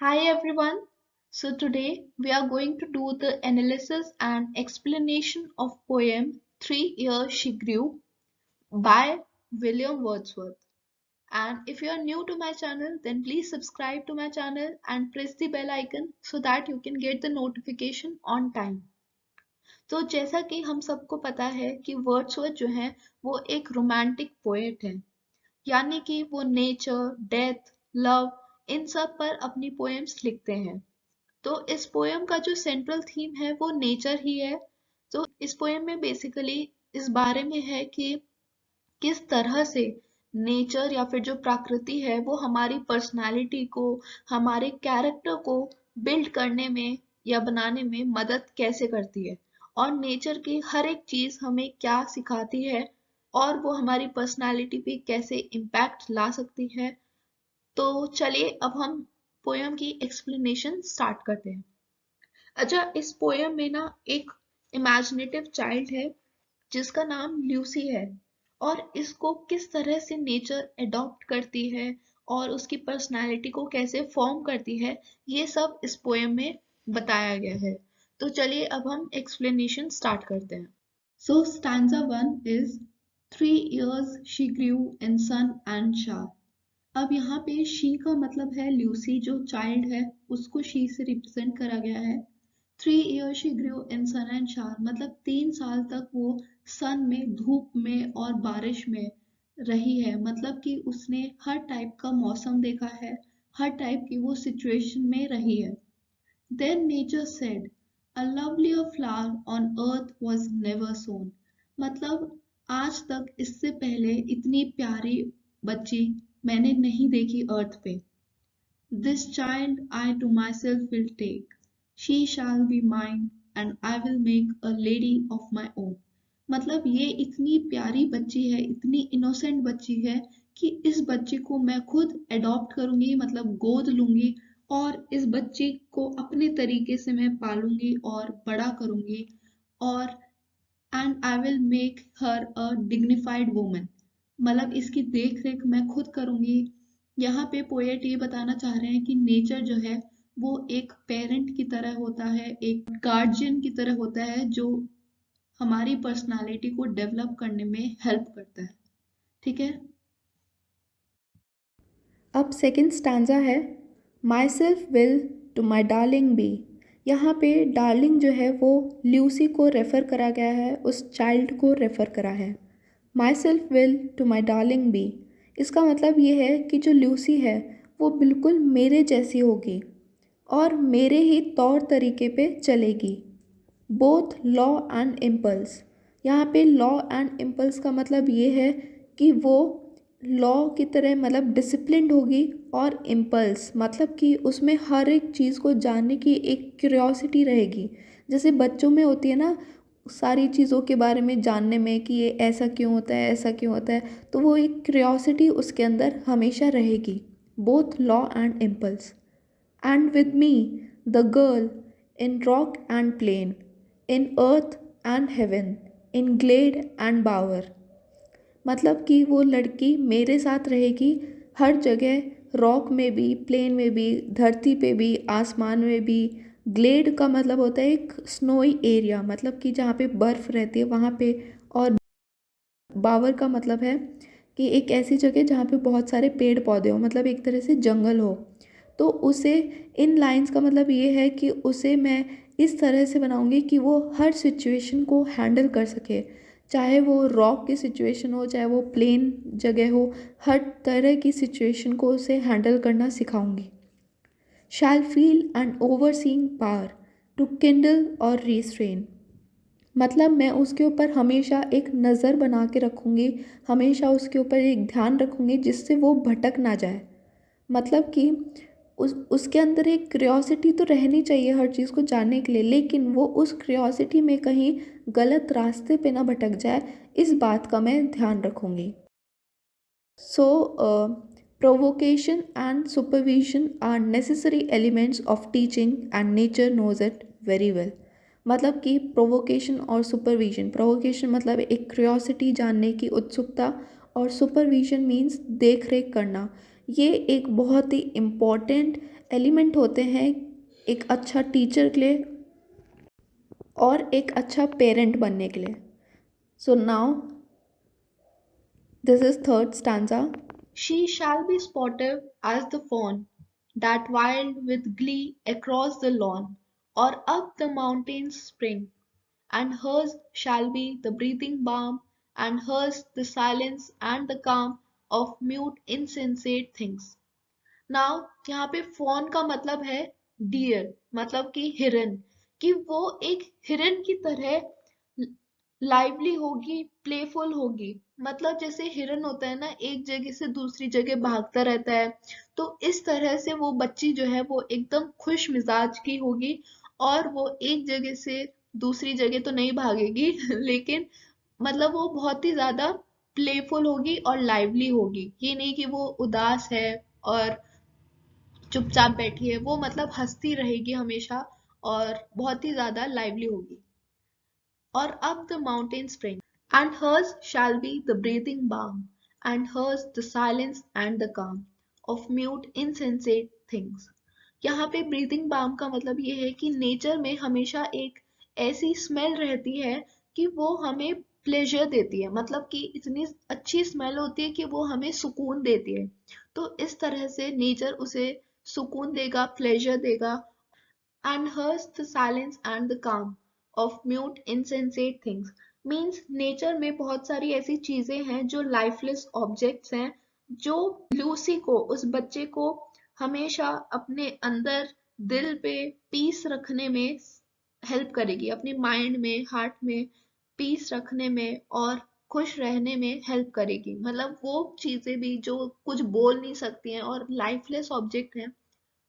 Hi everyone. So today we are going to do the analysis and explanation of poem 3 Years She Grew by William Wordsworth. And if you are new to my channel, then please subscribe to my channel and press the bell icon so that you can get the notification on time. तो जैसा कि हम सबको पता है कि Wordsworth जो है वो एक रोमांटिक पोएट है, यानी कि वो नेचर, डेथ, लव इन सब पर अपनी पोएम्स लिखते हैं। तो इस पोयम का जो सेंट्रल थीम है वो नेचर ही है। तो इस पोयम में बेसिकली इस बारे में है कि किस तरह से नेचर या फिर जो प्रकृति है वो हमारी पर्सनालिटी को, हमारे कैरेक्टर को बिल्ड करने में या बनाने में मदद कैसे करती है, और नेचर की हर एक चीज हमें क्या सिखाती है, और वो हमारी पर्सनालिटी पे कैसे इम्पैक्ट ला सकती है। तो चलिए अब हम पोयम की एक्सप्लेनेशन स्टार्ट करते हैं। अच्छा, इस पोयम में ना एक इमेजिनेटिव चाइल्ड है जिसका नाम ल्यूसी है, और इसको किस तरह से नेचर अडॉप्ट करती है और उसकी पर्सनालिटी को कैसे फॉर्म करती है, ये सब इस पोयम में बताया गया है। तो चलिए अब हम एक्सप्लेनेशन स्टार्ट करते हैं। सो stanza 1 is 3 years she grew in sun and shower। अब यहाँ पे शी का मतलब है ल्यूसी, जो चाइल्ड है उसको शी से रिप्रेजेंट करा गया है। 3 years she grew in sun and shower मतलब 3 साल तक वो सन में, धूप में और बारिश में रही है। मतलब कि उसने हर टाइप का मौसम देखा है, हर टाइप की वो सिचुएशन में रही है। Then nature said, a lovelier flower on earth was never sown। मतलब आज तक इससे पहले इतनी प्यारी बच्ची मैंने नहीं देखी अर्थ पे। This child I to myself will take, she shall be mine and I will make a lady of my own। मतलब ये इतनी प्यारी बच्ची है, इतनी इनोसेंट बच्ची है कि इस बच्ची को मैं खुद अडॉप्ट करूंगी, मतलब गोद लूंगी, और इस बच्ची को अपने तरीके से मैं पालूंगी और बड़ा करूंगी, और and I will make her a dignified woman. मतलब इसकी देख रेख मैं खुद करूंगी। यहाँ पे पोएट ये बताना चाह रहे हैं कि नेचर जो है वो एक पेरेंट की तरह होता है, एक गार्जियन की तरह होता है, जो हमारी पर्सनालिटी को डेवलप करने में हेल्प करता है। ठीक है। अब सेकंड स्टैंजा है, myself will to my darling be. यहाँ पे डार्लिंग जो है वो ल्यूसी को रेफ़र करा गया है, उस चाइल्ड को रेफ़र करा है। Myself will to my darling be, इसका मतलब ये है कि जो ल्यूसी है वो बिल्कुल मेरे जैसी होगी और मेरे ही तौर तरीके पे चलेगी। बोथ लॉ एंड इम्पल्स, यहाँ पे लॉ एंड इम्पल्स का मतलब ये है कि वो लॉ की तरह मतलब डिसिप्लिन्ड होगी, और इम्पल्स मतलब कि उसमें हर एक चीज़ को जानने की एक क्यूरियोसिटी रहेगी। जैसे बच्चों में होती है ना, सारी चीज़ों के बारे में जानने में कि ये ऐसा क्यों होता है, ऐसा क्यों होता है, तो वो एक क्यूरियोसिटी उसके अंदर हमेशा रहेगी। Both law and impulse. And with me, the girl, in rock and plain, in earth and heaven, in glade and bower। मतलब कि वो लड़की मेरे साथ रहेगी हर जगह, रॉक में भी, प्लेन में भी, धरती पे भी, आसमान में भी। ग्लेड का मतलब होता है एक स्नोई एरिया, मतलब कि जहाँ पे बर्फ़ रहती है वहाँ पे। और बावर का मतलब है कि एक ऐसी जगह जहाँ पे बहुत सारे पेड़ पौधे हों, मतलब एक तरह से जंगल हो। तो उसे, इन लाइंस का मतलब ये है कि उसे मैं इस तरह से बनाऊंगी कि वो हर सिचुएशन को हैंडल कर सके, चाहे वो रॉक की सिचुएशन हो, चाहे वो प्लेन जगह हो, हर तरह की सिचुएशन को उसे हैंडल करना सिखाऊंगी। Shall feel and overseeing power to kindle or restrain, मतलब मैं उसके ऊपर हमेशा एक नज़र बना के रखूँगी, हमेशा उसके ऊपर एक ध्यान रखूँगी जिससे वो भटक ना जाए। मतलब कि उसके अंदर एक क्यूरियोसिटी तो रहनी चाहिए हर चीज़ को जानने के लिए, लेकिन वो उस क्यूरियोसिटी में कहीं गलत रास्ते पे ना भटक जाए, इस बात का मैं ध्यान रखूँगी। सो provocation and supervision are necessary elements of teaching and nature knows it very well। मतलब कि प्रोवोकेशन और सुपरविजन, प्रोवोकेशन मतलब एक क्यूरियोसिटी, जानने की उत्सुकता, और सुपरविजन मीन्स देख रेख करना, ये एक बहुत ही इम्पॉर्टेंट एलिमेंट होते हैं एक अच्छा टीचर के लिए और एक अच्छा पेरेंट बनने के लिए. So now this is third stanza. She shall be sportive as the fawn, that wild with glee across the lawn, or up the mountains spring. And hers shall be the breathing balm, and hers the silence and the calm of mute insensate things. Now यहाँ पे fawn का मतलब है dear, मतलब कि हिरन, कि वो एक हिरन की तरह लाइवली होगी, प्लेफुल होगी। मतलब जैसे हिरन होता है ना, एक जगह से दूसरी जगह भागता रहता है, तो इस तरह से वो बच्ची जो है वो एकदम खुश मिजाज की होगी, और वो एक जगह से दूसरी जगह तो नहीं भागेगी लेकिन मतलब वो बहुत ही ज्यादा प्लेफुल होगी और लाइवली होगी। ये नहीं कि वो उदास है और चुपचाप बैठी है, वो मतलब हंसती रहेगी हमेशा और बहुत ही ज्यादा लाइवली होगी। और up the mountain spring, and hers shall be the breathing balm, and hers the silence and the calm of mute insensate things. यहाँ पे ब्रीदिंग बाम का मतलब ये है कि नेचर में हमेशा एक ऐसी स्मेल रहती है कि वो हमें प्लेजर देती है, मतलब कि इतनी अच्छी स्मेल होती है कि वो हमें सुकून देती है। तो इस तरह से नेचर उसे सुकून देगा, प्लेजर देगा। And hers the silence and the calm of mute insensate things, means nature में बहुत सारी ऐसी चीजें हैं जो लाइफलेस ऑब्जेक्ट्स हैं, जो लूसी को, उस बच्चे को हमेशा अपने अंदर दिल पे पीस रखने में हेल्प करेगी, अपने माइंड में, हार्ट में पीस रखने में और खुश रहने में हेल्प करेगी। मतलब वो चीजें भी जो कुछ बोल नहीं सकती हैं और लाइफलेस ऑब्जेक्ट हैं,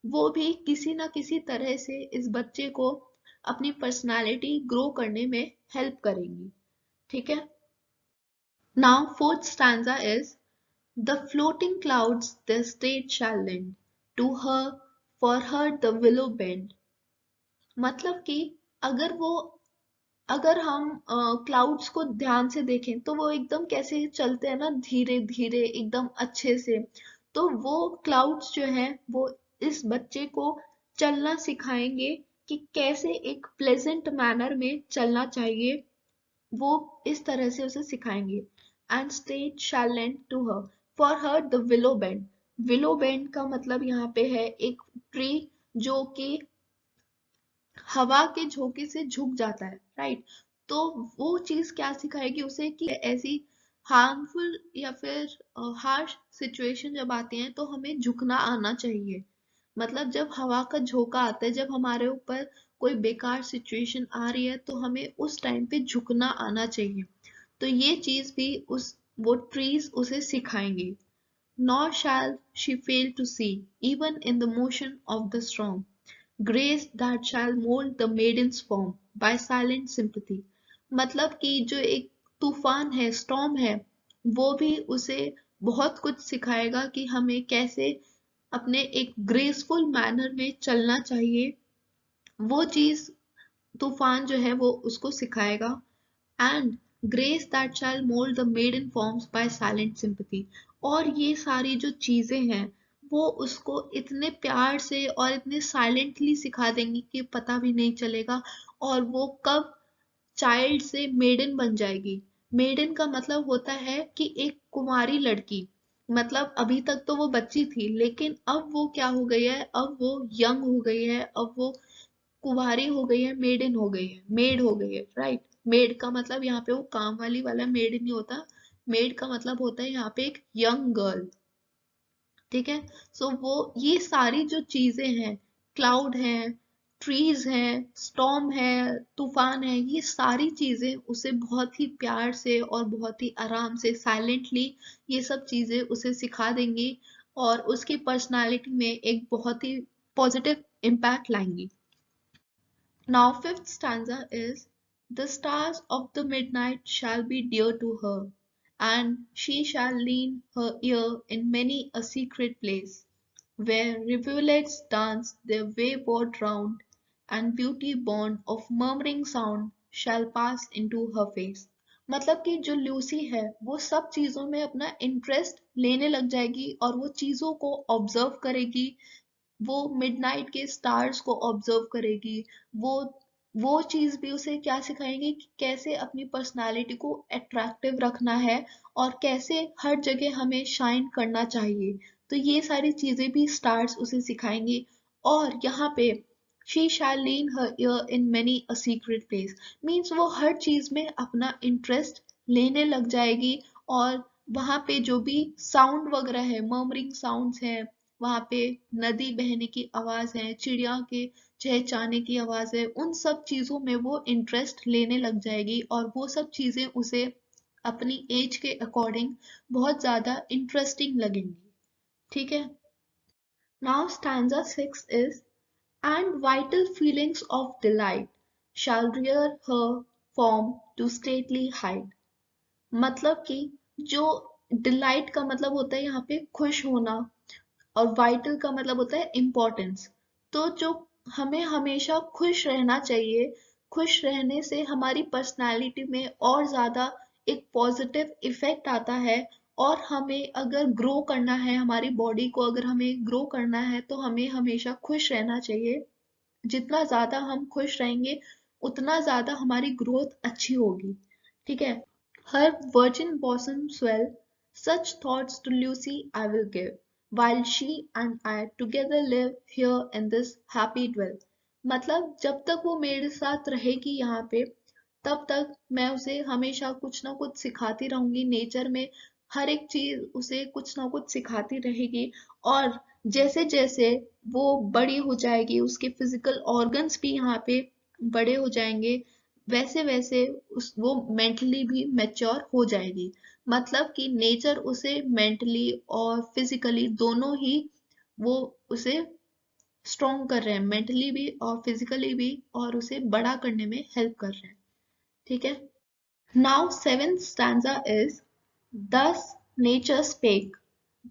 वो भी किसी ना किसी तरह से इस बच्चे को अपनी पर्सनालिटी ग्रो करने में हेल्प करेंगी। ठीक है। Now fourth stanza is the floating clouds their state shall lend to her, for her the willow bend। मतलब कि अगर वो, अगर हम क्लाउड्स को ध्यान से देखें तो वो एकदम कैसे चलते हैं ना, धीरे धीरे एकदम अच्छे से। तो वो क्लाउड्स जो है वो इस बच्चे को चलना सिखाएंगे कि कैसे एक प्लेजेंट मैनर में चलना चाहिए, वो इस तरह से उसे सिखाएंगे। And state shall lend to her, for her the willow bend. Willow bend का मतलब यहाँ पे है एक ट्री जो कि हवा के झोंके से झुक जाता है, राइट। तो वो चीज क्या सिखाएगी उसे कि ऐसी हार्मफुल या फिर हार्श सिचुएशन जब आती हैं तो हमें झुकना आना चाहिए। मतलब जब हवा का झोंका आता है, जब हमारे ऊपर कोई बेकार सिचुएशन आ रही है, तो हमें उस टाइम पे झुकना आना चाहिए। तो ये चीज भी उस वो ट्रीज उसे सिखाएंगे। Nor shall she fail to see, even in the motion of the storm, grace that shall mold the maiden's form by silent sympathy। मतलब कि जो एक तूफान है, स्टॉर्म है, वो भी उसे बहुत कुछ सिखाएगा कि हमें कैसे अपने एक ग्रेसफुल मैनर में चलना चाहिए। वो चीज तूफान जो है वो उसको सिखाएगा। And grace that shall mould the maiden forms by silent sympathy. और ये सारी जो चीजें हैं वो उसको इतने प्यार से और इतने साइलेंटली सिखा देंगी कि पता भी नहीं चलेगा, और वो कब चाइल्ड से मेडन बन जाएगी। मेडन का मतलब होता है कि एक कुमारी लड़की, मतलब अभी तक तो वो बच्ची थी लेकिन अब वो क्या हो गई है, अब वो यंग हो गई है, अब वो कुंवारी हो गई है, मेडन हो गई है, मेड हो गई है, राइट। मेड का मतलब यहाँ पे वो काम वाली वाला मेड नहीं होता। मेड का मतलब होता है यहाँ पे एक यंग गर्ल। ठीक है। सो वो ये सारी जो चीजें हैं, क्लाउड है, ट्रीज हैं, स्टॉर्म है, तूफान है, ये सारी चीजें उसे बहुत ही प्यार से और बहुत ही आराम से साइलेंटली ये सब चीजें उसे सिखा देंगी और उसकी पर्सनालिटी में एक बहुत ही पॉजिटिव इम्पैक्ट लाएंगी। Now fifth stanza is the stars of the midnight shall be dear to her, and she shall lean her ear in many a secret place, where rivulets dance their wayward round, and beauty born of murmuring sound shall pass into her face। मतलब कि जो Lucy है वो सब चीजों में अपना interest लेने लग जाएगी और वो चीजों को ऑब्जर्व करेगी, वो मिडनाइट के स्टार्स को ऑब्जर्व करेगी। वो वो चीज भी उसे क्या सिखाएंगे कि कैसे अपनी पर्सनालिटी को अट्रैक्टिव रखना है और कैसे हर जगह हमें शाइन करना चाहिए। तो ये सारी चीजें भी स्टार्स उसे सिखाएंगे। और यहाँ पे she shall lean her ear in many a secret place means वो हर चीज में अपना इंटरेस्ट लेने लग जाएगी। और वहां पे जो भी साउंड वगैरह है, मर्मरिंग साउंड्स हैं, वहां पे नदी बहने की आवाज है, चिड़िया के चहचहाने की आवाज है, उन सब चीजों में वो इंटरेस्ट लेने लग जाएगी और वो सब चीजें उसे अपनी एज के अकॉर्डिंग बहुत ज्यादा इंटरेस्टिंग लगेंगी। ठीक है। Now stanza 6 is and vital feelings of delight shall rear her form to stately height। मतलब कि जो डिलाइट का मतलब होता है यहाँ पे खुश होना, और वाइटल का मतलब होता है इम्पोर्टेंस। तो जो हमें हमेशा खुश रहना चाहिए, खुश रहने से हमारी पर्सनालिटी में और ज्यादा एक पॉजिटिव इफेक्ट आता है। और हमें अगर ग्रो करना है, हमारी बॉडी को अगर हमें ग्रो करना है तो हमें हमेशा खुश रहना चाहिए। जितना ज्यादा हम खुश रहेंगे उतना ज्यादा हमारी ग्रोथ अच्छी होगी। ठीक है। Her virgin bosom swell, such thoughts to Lucy I will give, while she and I together live here in this happy dwell। मतलब जब तक वो मेरे साथ रहेगी यहाँ पे, तब तक मैं उसे हमेशा कुछ ना कुछ सिखाती रहूंगी। नेचर में हर एक चीज उसे कुछ ना कुछ सिखाती रहेगी। और जैसे जैसे वो बड़ी हो जाएगी, उसके फिजिकल ऑर्गन्स भी यहाँ पे बड़े हो जाएंगे, वैसे वैसे वो मेंटली भी मैच्योर हो जाएगी। मतलब कि नेचर उसे मेंटली और फिजिकली दोनों ही वो उसे स्ट्रॉन्ग कर रहे हैं, मेंटली भी और फिजिकली भी, और उसे बड़ा करने में हेल्प कर रहे हैं। ठीक है। Now seventh stanza is, thus nature spake,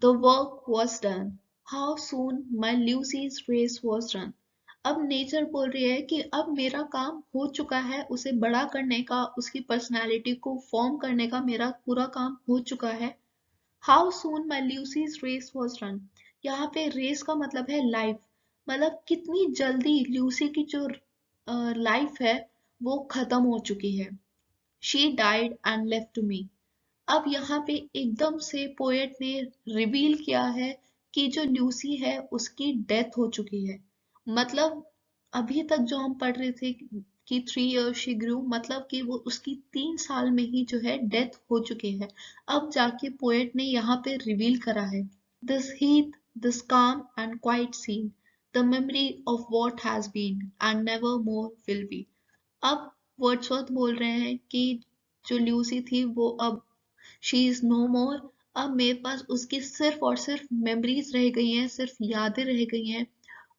the work was done, how soon my Lucy's race was run। अब नेचर बोल रही है कि अब मेरा काम हो चुका है, उसे बड़ा करने का, उसकी पर्सनालिटी को फॉर्म करने का मेरा पूरा काम हो चुका है। How soon my Lucy's race was run. यहाँ पे रेस का मतलब है लाइफ। मतलब कितनी जल्दी ल्यूसी की जो लाइफ है वो खत्म हो चुकी है। She died and left to me. अब यहाँ पे एकदम से पोएट ने रिवील किया है कि जो ल्यूसी है उसकी डेथ हो चुकी है। मतलब अभी तक जो हम पढ़ रहे थे कि 3 years शी ग्रू, मतलब कि वो उसकी 3 साल में ही जो है डेथ हो चुकी है। अब जाके पोएट ने यहाँ पे रिवील करा है, this heath, this calm and quiet scene, the memory of what has been and never more will be. अब वर्ड्सवर्थ बोल रहे हैं कि जो ल्यूसी थी वो अब शी इज नो मोर। अब मेरे पास उसकी सिर्फ और सिर्फ मेमोरीज रह गई हैं, सिर्फ यादें रह गई हैं।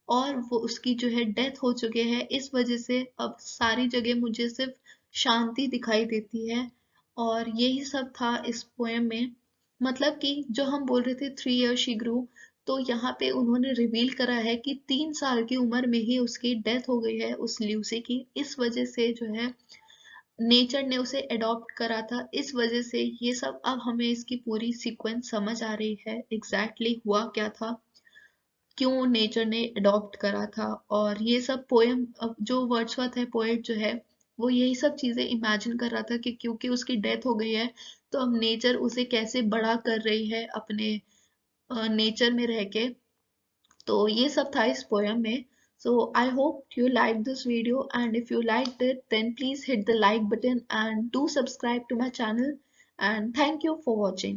और वो उसकी जो है डेथ हो चुकी है, इस वजह से अब सारी जगह मुझे सिर्फ शांति दिखाई देती है। और यही सब था इस पोएम में। मतलब कि जो हम बोल रहे थे 3 years शी ग्रू, तो यहाँ पे उन्होंने रिवील करा है कि 3 साल की उम्र में ही उसकी डेथ हो गई है उस ल्यूसी की। इस वजह से जो है नेचर ने उसे अडॉप्ट करा था। इस वजह से ये सब अब हमें इसकी पूरी सीक्वेंस समझ आ रही है, एग्जैक्टली हुआ क्या था, क्यों नेचर ने अडॉप्ट करा था। और ये सब पोएम, अब जो वर्ड्सवर्थ है पोएट जो है, वो यही सब चीजें इमेजिन कर रहा था कि क्योंकि उसकी डेथ हो गई है तो अब नेचर उसे कैसे बड़ा कर रही है अपने नेचर में रह के। तो ये सब था इस पोएम में। So I hope you liked this video, and if you liked it then please hit the like button and do subscribe to my channel, and thank you for watching.